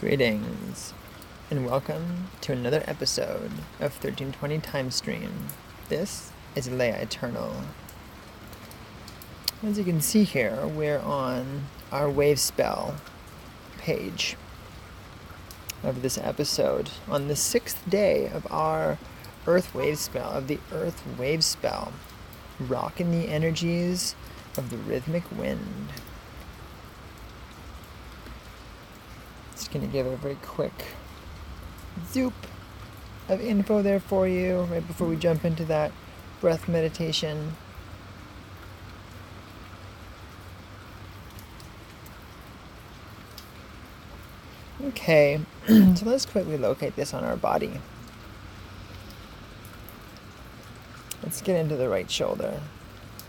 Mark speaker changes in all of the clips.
Speaker 1: Greetings, and welcome to another episode of 1320 Time Stream. This is Leia Eternal. As you can see here, we're on our Wavespell page of this episode, on the 6th day of our Earth Wavespell, rocking the energies of the rhythmic wind. Just going to give a very quick zoop of info there for you right before we jump into that breath meditation. Okay, so let's quickly locate this on our body. Let's get into the right shoulder,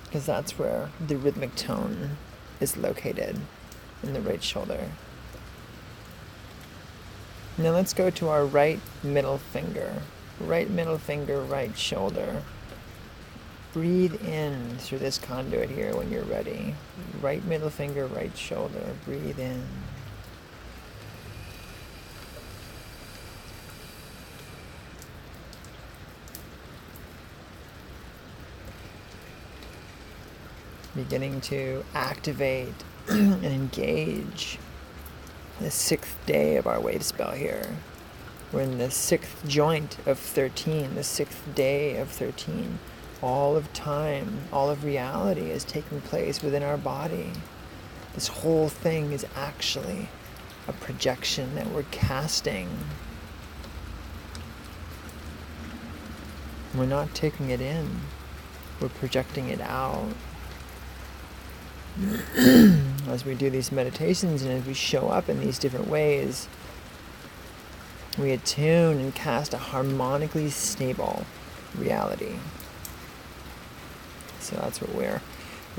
Speaker 1: because that's where the rhythmic tone is located, in the right shoulder. Now let's go to our right middle finger. Right middle finger, right shoulder. Breathe in through this conduit here when you're ready. Right middle finger, right shoulder. Breathe in. Beginning to activate and engage the 6th day of our Wavespell here. We're in the 6th joint of 13, the 6th day of 13. All of time, all of reality is taking place within our body. This whole thing is actually a projection that we're casting. We're not taking it in, we're projecting it out. As we do these meditations and as we show up in these different ways, we attune and cast a harmonically stable reality. So that's what we're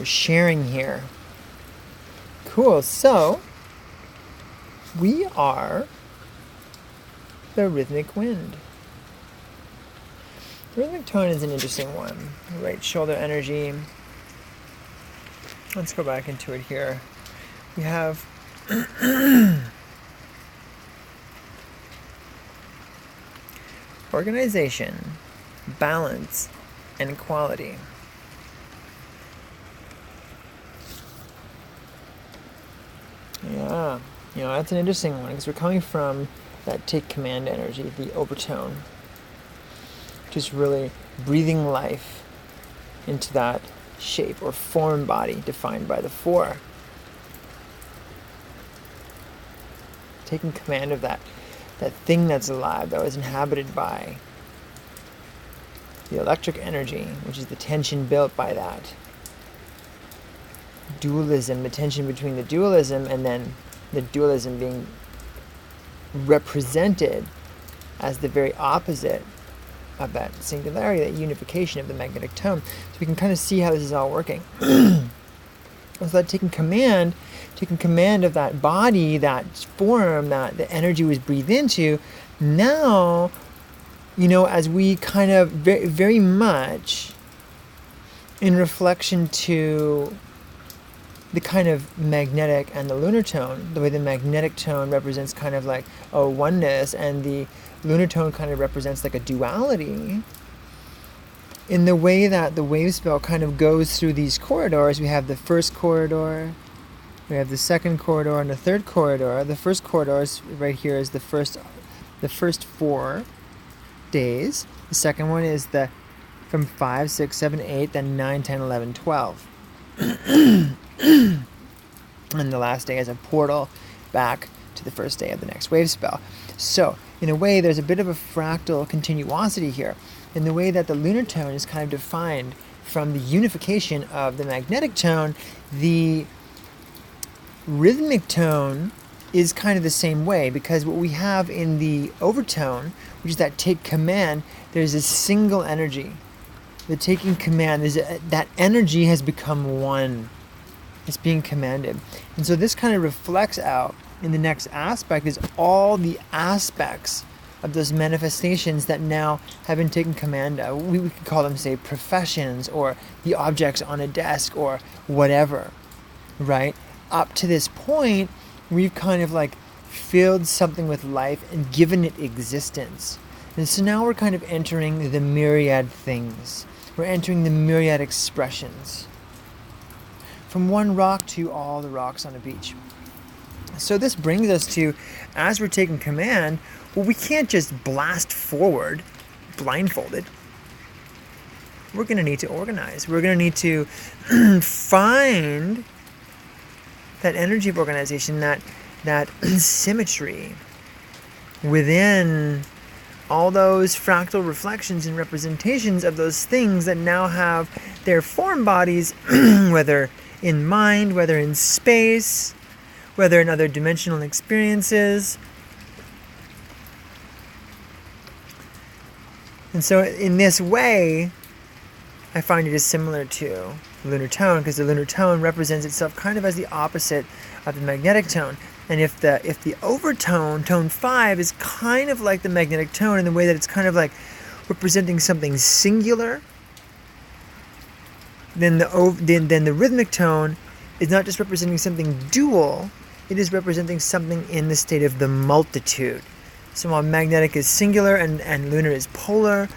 Speaker 1: sharing here. Cool. So we are the rhythmic wind. The rhythmic tone is an interesting one. Right shoulder energy. Let's go back into it here. We have organization, balance, and equality. Yeah, that's an interesting one because we're coming from that take command energy, the overtone. Just really breathing life into that shape or form body defined by the 4. Taking command of that thing that's alive, that was inhabited by the electric energy, which is the tension built by that dualism, the tension between the dualism and then the dualism being represented as the very opposite of that singularity, that unification of the magnetic tone. So we can kind of see how this is all working. It's like taking command of that body, that form that the energy was breathed into. Now, as we kind of very, very much in reflection to the kind of magnetic and the lunar tone, the way the magnetic tone represents kind of like a oneness and the lunar tone kind of represents like a duality. In the way that the Wavespell kind of goes through these corridors, we have the first corridor, we have the second corridor, and the third corridor. The first corridor is right here is the first 4 days. The second one is from 5, 6, 7, 8, then 9, 10, 11, 12. And the last day is a portal back to the first day of the next Wavespell. So, in a way, there's a bit of a fractal continuosity here, in the way that the lunar tone is kind of defined from the unification of the magnetic tone. The rhythmic tone is kind of the same way, because what we have in the overtone, which is that take command, there's a single energy. The taking command is that energy has become one. It's being commanded. And so this kind of reflects out in the next aspect is all the aspects of those manifestations that now have been taken command of. We could call them, say, professions or the objects on a desk or whatever, right? Up to this point, we've kind of like filled something with life and given it existence. And so now we're kind of entering the myriad things. We're entering the myriad expressions. From one rock to all the rocks on a beach. So this brings us to, as we're taking command, well, we can't just blast forward blindfolded. We're going to need to organize. We're going to need to find that energy of organization, that symmetry within all those fractal reflections and representations of those things that now have their form bodies, whether in mind, whether in space, whether in other dimensional experiences. And so in this way, I find it is similar to the lunar tone, because the lunar tone represents itself kind of as the opposite of the magnetic tone. And if the overtone, tone 5, is kind of like the magnetic tone in the way that it's kind of like representing something singular, then the rhythmic tone is not just representing something dual, it is representing something in the state of the multitude. So while magnetic is singular and lunar is polar,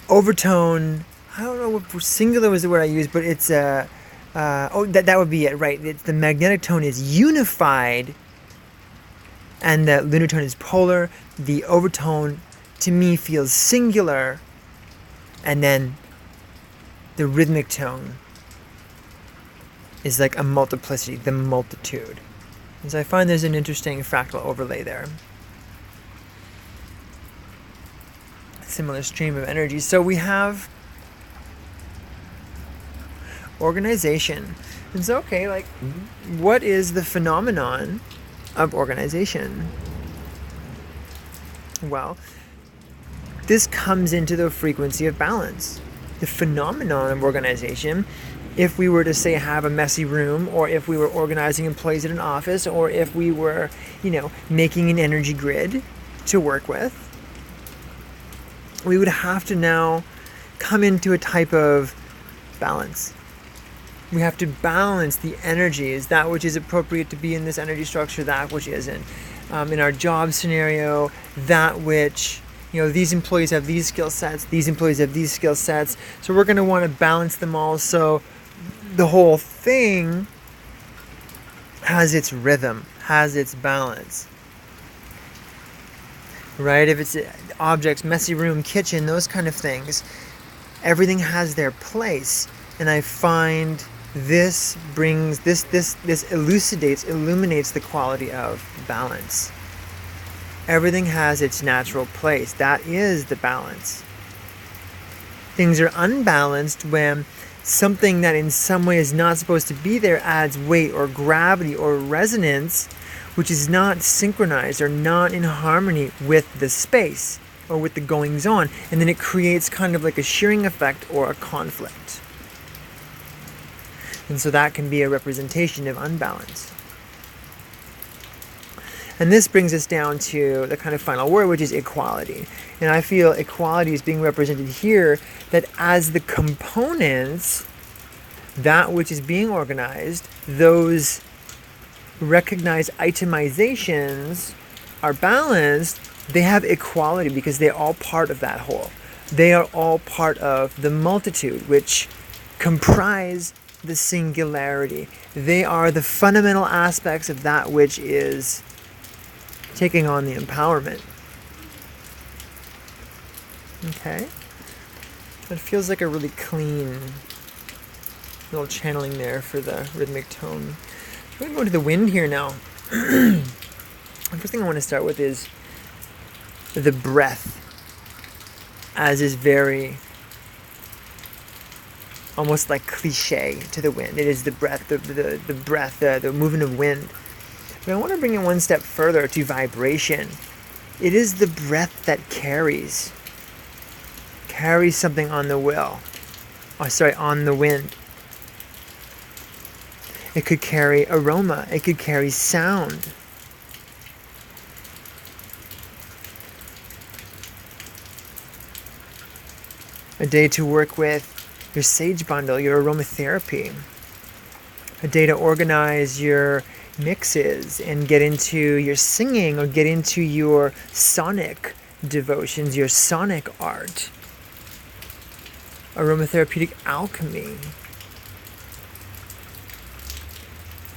Speaker 1: overtone, I don't know what singular was the word I used, but it's that would be it, right? It's the magnetic tone is unified and the lunar tone is polar. The overtone to me feels singular, and then the rhythmic tone is like a multiplicity, the multitude. And so I find there's an interesting fractal overlay there. A similar stream of energy. So we have organization. And so, okay, like, what is the phenomenon of organization? Well, this comes into the frequency of balance. The phenomenon of organization, if we were to say have a messy room, or if we were organizing employees at an office, or if we were, making an energy grid to work with, we would have to now come into a type of balance. We have to balance the energies, that which is appropriate to be in this energy structure, that which isn't. In our job scenario, that which, these employees have these skill sets, these employees have these skill sets, so we're going to want to balance them all so the whole thing has its rhythm, has its balance. Right? If it's objects, messy room, kitchen, those kind of things, everything has their place. And I find this brings, this illuminates the quality of balance. Everything has its natural place. That is the balance. Things are unbalanced when something that in some way is not supposed to be there adds weight or gravity or resonance, which is not synchronized or not in harmony with the space or with the goings on. And then it creates kind of like a shearing effect or a conflict. And so that can be a representation of unbalance. And this brings us down to the kind of final word, which is equality. And I feel equality is being represented here, that as the components, that which is being organized, those recognized itemizations are balanced, they have equality because they're all part of that whole. They are all part of the multitude, which comprise the singularity. They are the fundamental aspects of that which is taking on the empowerment. Okay? It feels like a really clean little channeling there for the rhythmic tone. I'm going to go to the wind here now. The first thing I want to start with is the breath, as is very almost like cliche to the wind. It is the breath, the breath, the movement of wind. But I want to bring it one step further to vibration. It is the breath that carries something on the on the wind. It could carry aroma. It could carry sound. A day to work with your sage bundle, your aromatherapy. A day to organize your mixes and get into your singing or get into your sonic devotions, your sonic art. Aromatherapeutic alchemy.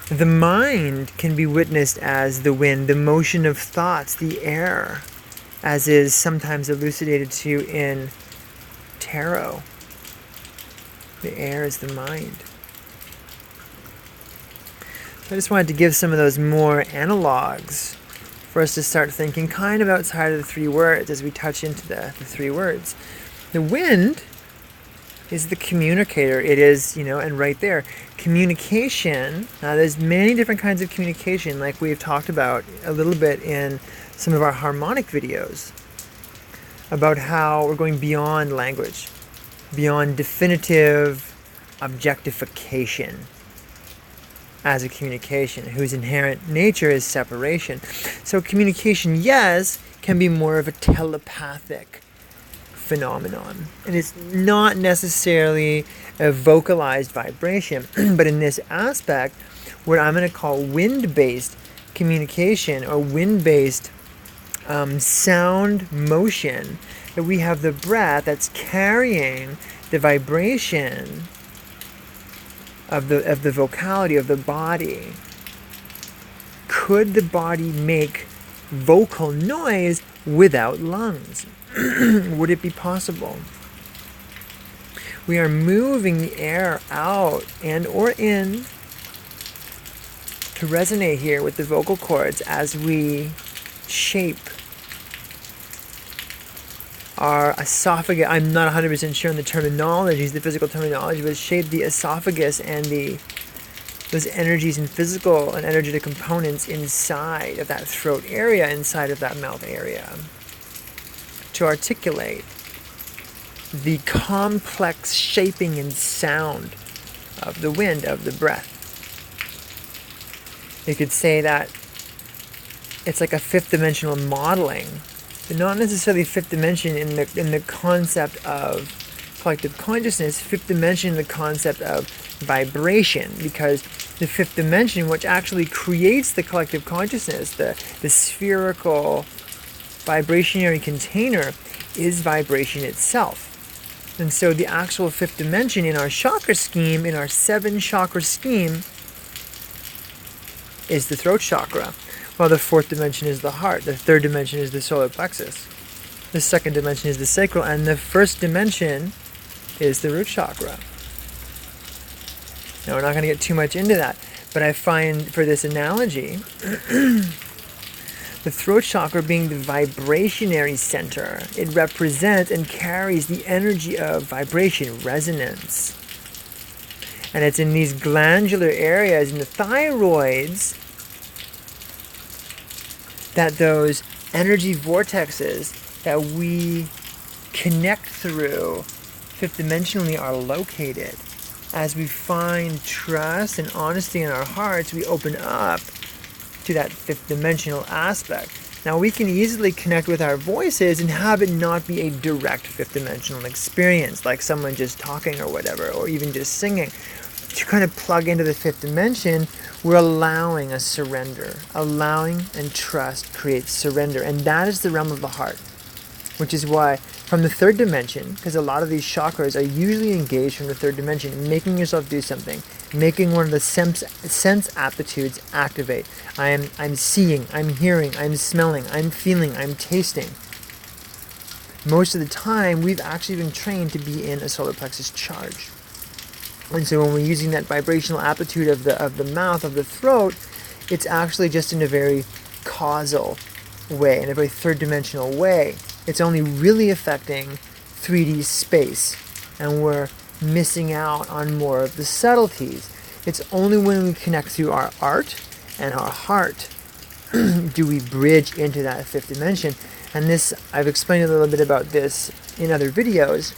Speaker 1: The mind can be witnessed as the wind, the motion of thoughts, the air, as is sometimes elucidated to you in tarot. The air is the mind. I just wanted to give some of those more analogs for us to start thinking kind of outside of the three words as we touch into the three words. The wind is the communicator. It is, and right there, communication. Now there's many different kinds of communication, like we've talked about a little bit in some of our harmonic videos, about how we're going beyond language, beyond definitive objectification as a communication, whose inherent nature is separation. So communication, yes, can be more of a telepathic phenomenon. And it's not necessarily a vocalized vibration, but in this aspect, what I'm going to call wind-based communication or wind-based sound motion, that we have the breath that's carrying the vibration of the vocality of the body. Could the body make vocal noise without lungs? Would it be possible? We are moving the air out and or in to resonate here with the vocal cords as we shape our esophagus. I'm not 100% sure on the terminologies, the physical terminology, but shape the esophagus and those energies and physical and energetic components inside of that throat area, inside of that mouth area, to articulate the complex shaping and sound of the wind, of the breath. You could say that it's like a fifth dimensional modeling, but not necessarily fifth dimension in the concept of collective consciousness, fifth dimension in the concept of vibration, because the fifth dimension, which actually creates the collective consciousness, the spherical vibrationary container, is vibration itself. And so the actual fifth dimension in our chakra scheme, in our 7 chakra scheme, is the throat chakra, while the fourth dimension is the heart, the third dimension is the solar plexus, the second dimension is the sacral, and the first dimension is the root chakra. Now, we're not going to get too much into that, but I find for this analogy, the throat chakra being the vibrationary center, it represents and carries the energy of vibration, resonance. And it's in these glandular areas, in the thyroids, that those energy vortexes that we connect through fifth dimensionally are located. As we find trust and honesty in our hearts, we open up to that fifth dimensional aspect. Now, we can easily connect with our voices and have it not be a direct fifth dimensional experience, like someone just talking or whatever, or even just singing. To kind of plug into the fifth dimension, we're allowing a surrender. Allowing and trust creates surrender, and that is the realm of the heart, which is why from the third dimension, because a lot of these chakras are usually engaged from the third dimension, making yourself do something, making one of the sense aptitudes activate. I'm seeing, I'm hearing, I'm smelling, I'm feeling, I'm tasting. Most of the time, we've actually been trained to be in a solar plexus charge. And so when we're using that vibrational aptitude of the mouth, of the throat, it's actually just in a very causal way, in a very third dimensional way. It's only really affecting 3D space, and we're missing out on more of the subtleties. It's only when we connect through our art and our heart do we bridge into that fifth dimension. And this, I've explained a little bit about this in other videos,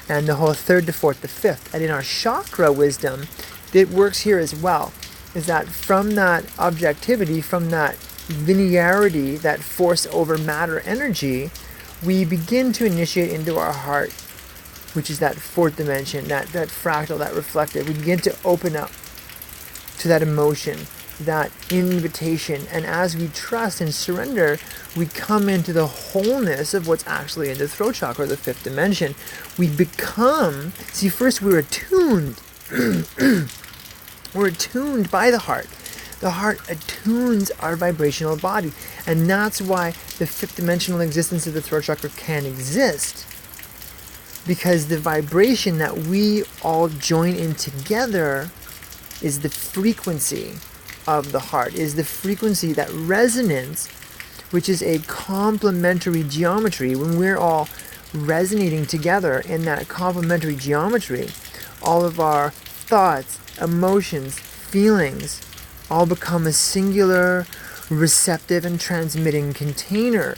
Speaker 1: and the whole third to fourth to fifth. And in our chakra wisdom, it works here as well, is that from that objectivity, from that linearity, that force over matter energy, we begin to initiate into our heart, which is that fourth dimension, that fractal, that reflective. We begin to open up to that emotion, that invitation. And as we trust and surrender, we come into the wholeness of what's actually in the throat chakra, or the fifth dimension. We become, see, first we're attuned. We're attuned by the heart. The heart attunes our vibrational body. And that's why the fifth dimensional existence of the throat chakra can exist. Because the vibration that we all join in together is the frequency of the heart, is the frequency, that resonance, which is a complementary geometry. When we're all resonating together in that complementary geometry, all of our thoughts, emotions, feelings all become a singular, receptive and transmitting container.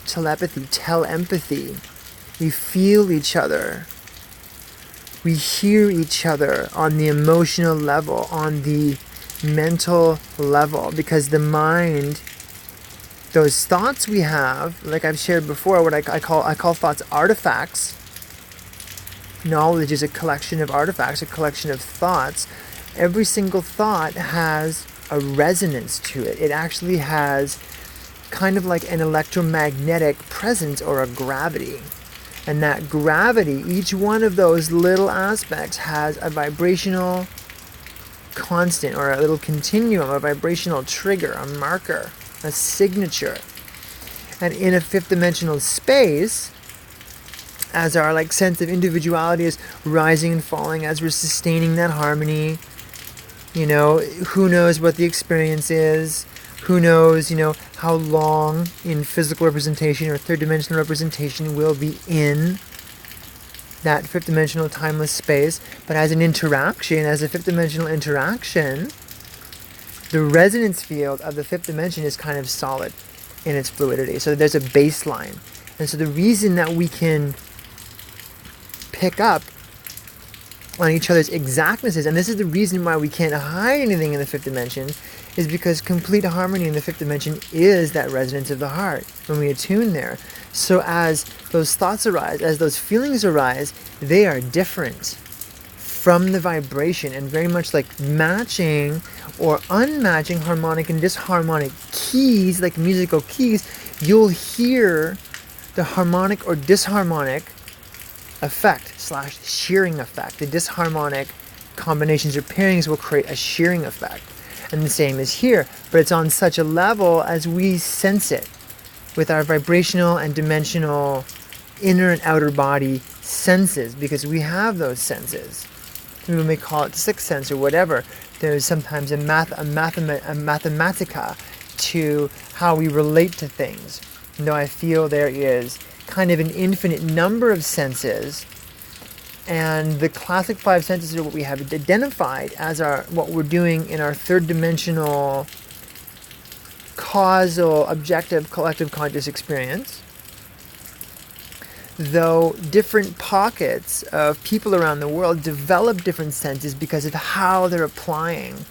Speaker 1: Telepathy, telepathy. We feel each other. We hear each other on the emotional level, on the mental level, because the mind, those thoughts we have, like I've shared before, what I call thoughts artifacts. Knowledge is a collection of artifacts, a collection of thoughts. Every single thought has a resonance to it. It actually has kind of like an electromagnetic presence, or a gravity. And that gravity, each one of those little aspects has a vibrational constant, or a little continuum, a vibrational trigger, a marker, a signature. And in a fifth dimensional space, as our sense of individuality is rising and falling, as we're sustaining that harmony, who knows what the experience is, who knows, how long in physical representation or third dimensional representation we'll be in that fifth dimensional timeless space. But as an interaction, as a fifth dimensional interaction, the resonance field of the fifth dimension is kind of solid in its fluidity. So there's a baseline. And so the reason that we can pick up on each other's exactnesses, and this is the reason why we can't hide anything in the fifth dimension, is because complete harmony in the fifth dimension is that resonance of the heart when we attune there. So as those thoughts arise, as those feelings arise, they are different from the vibration, and very much like matching or unmatching harmonic and disharmonic keys, like musical keys. You'll hear the harmonic or disharmonic effect / shearing effect. The disharmonic combinations or pairings will create a shearing effect. And the same is here, but it's on such a level as we sense it with our vibrational and dimensional inner and outer body senses, because we have those senses. We may call it sixth sense or whatever. There's sometimes a mathematica to how we relate to things. Though I feel there is kind of an infinite number of senses, and the classic five senses are what we have identified as what we're doing in our third dimensional causal, objective, collective conscious experience. Though different pockets of people around the world develop different senses because of how they're applying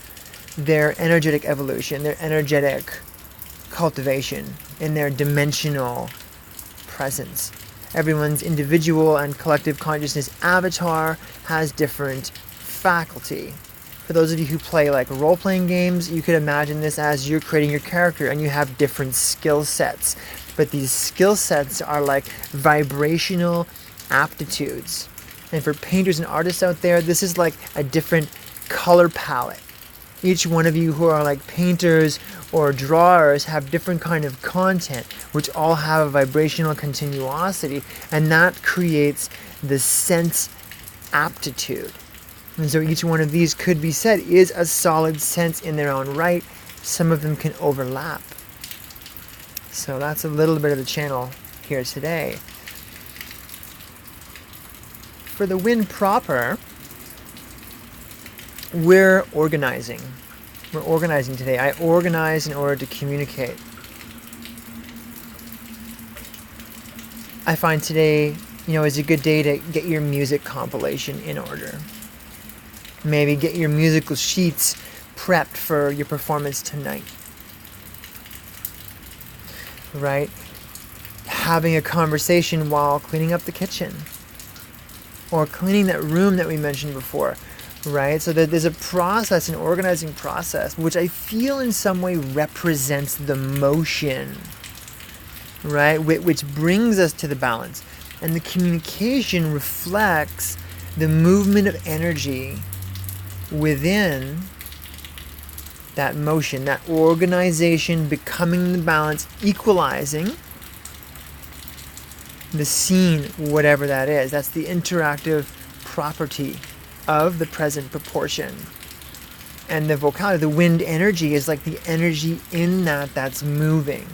Speaker 1: their energetic evolution, their energetic cultivation in their dimensional presence. Everyone's individual and collective consciousness avatar has different faculty. For those of you who play role-playing games, you could imagine this as you're creating your character and you have different skill sets. But these skill sets are like vibrational aptitudes. And for painters and artists out there, this is like a different color palette. Each one of you who are painters or drawers have different kind of content, which all have a vibrational continuosity, and that creates the sense aptitude. And so each one of these could be said is a solid sense in their own right. Some of them can overlap. So that's a little bit of the channel here today. For the wind proper, we're organizing. We're organizing today. I organize in order to communicate. I find today, is a good day to get your music compilation in order. Maybe get your musical sheets prepped for your performance tonight. Right? Having a conversation while cleaning up the kitchen. Or cleaning that room that we mentioned before. right? So that there's a process, an organizing process, which I feel in some way represents the motion, right? Which brings us to the balance. And the communication reflects the movement of energy within that motion, that organization becoming the balance, equalizing the scene, whatever that is. That's the interactive property of the present proportion. And the vocality, the wind energy is like the energy in that's moving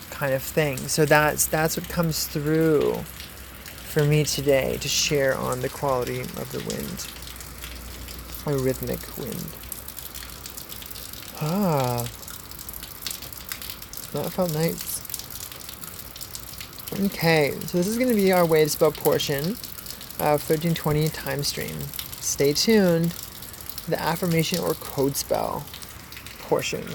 Speaker 1: kind of thing. So that's what comes through for me today to share on the quality of the wind. A rhythmic wind. That felt nice. Okay, so this is going to be our Wavespell portion of 1320 time stream. Stay tuned for the affirmation or code spell portion.